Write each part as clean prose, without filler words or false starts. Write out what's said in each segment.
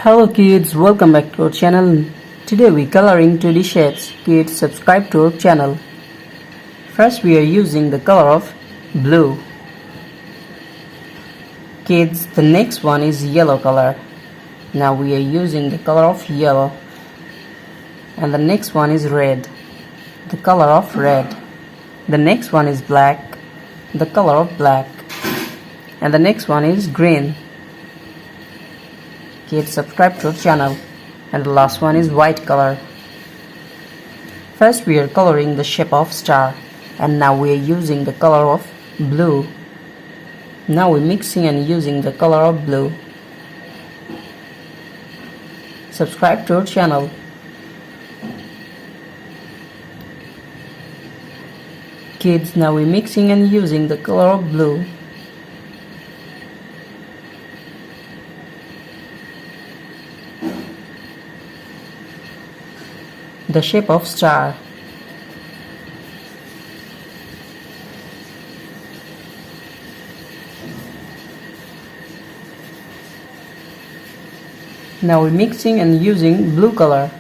Hello kids, welcome back to our channel. Today we coloring 2D shapes. Kids, subscribe to our channel. First we are using the color of blue. Kids, the next one is yellow color. Now we are using the color of yellow. And the next one is red. The color of red. The next one is black. The color of black. And the next one is green. Kids, subscribe to our channel. And the last one is white color. First we are coloring the shape of star, and now we are using the color of blue. Now we're mixing and using the color of blue. Subscribe to our channel. Kids, now we're mixing and using the color of blue. The shape of star. Now we're mixing and using blue color.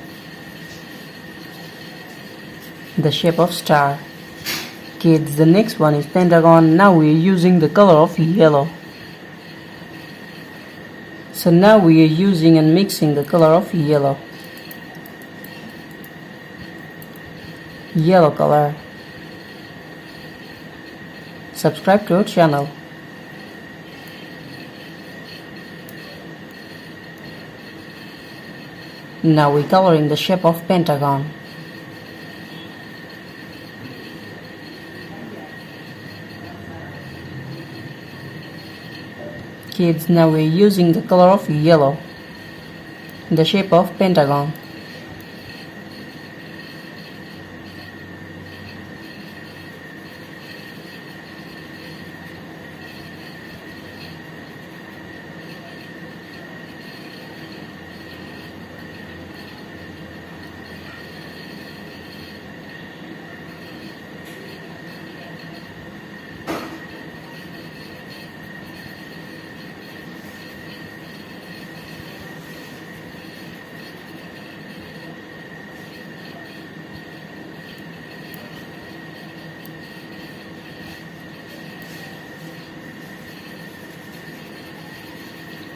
The shape of star. Kids, the next one is pentagon. Now we're using the color of yellow. So now we are using and mixing the color of yellow. Yellow color. Subscribe to our channel. Now we're coloring the shape of pentagon. Kids, now we're using the color of yellow. The shape of pentagon.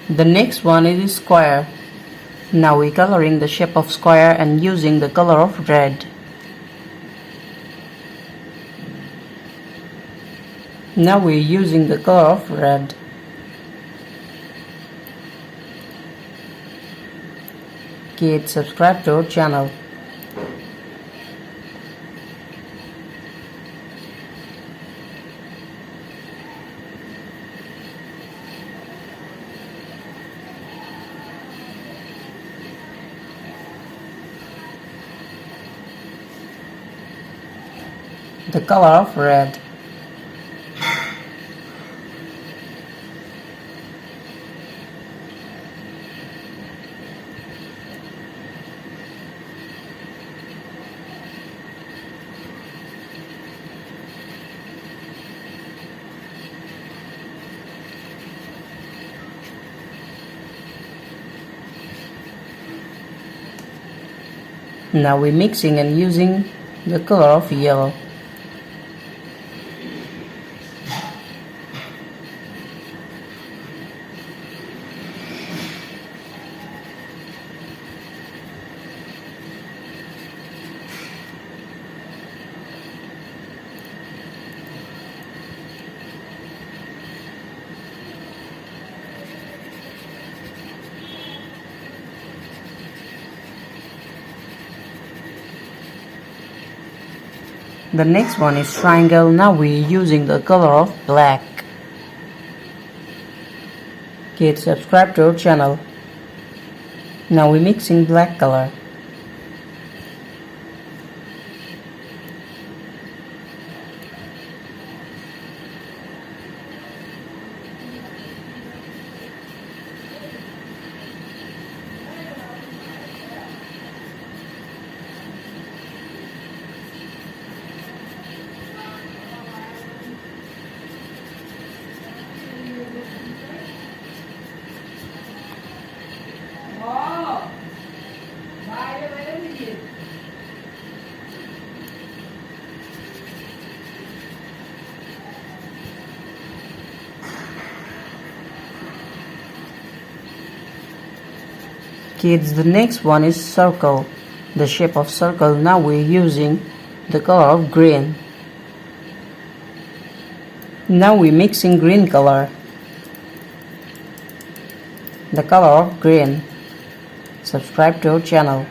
The next one is square. Now we're coloring the shape of square and using the color of red. Now we're using the color of red. Kids, subscribe to our channel. The color of red. Now we're mixing and using the color of yellow. The next one is triangle. Now we're using the color of black. Kids, subscribe to our channel. Now we're mixing black color. Kids, the next one is circle. The shape of circle. Now we're using the color of green. Now we're mixing green color. The color of green. Subscribe to our channel.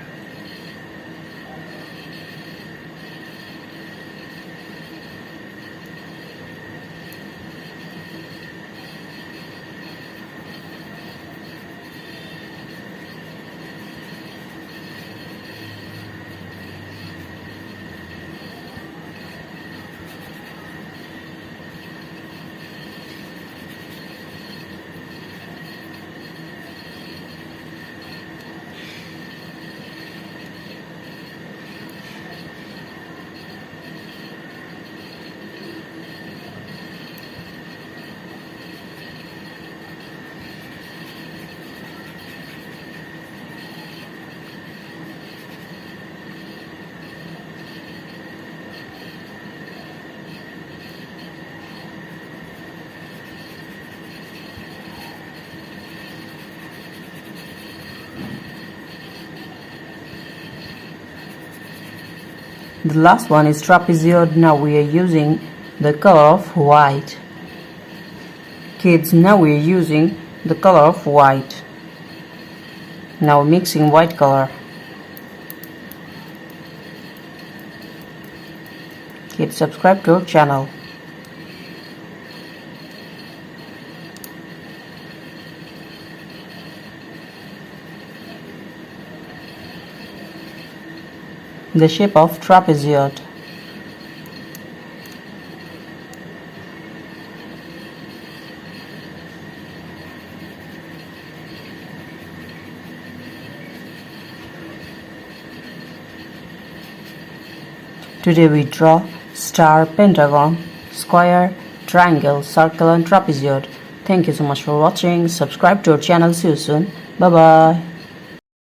The last one is trapezoid. Now we are using the color of white. Kids, now we are using the color of white. Now mixing white color. Kids, subscribe to our channel. The shape of trapezoid. Today we draw star, pentagon, square, triangle, circle and trapezoid. Thank you so much for watching. Subscribe to our channel. See you soon. Bye bye.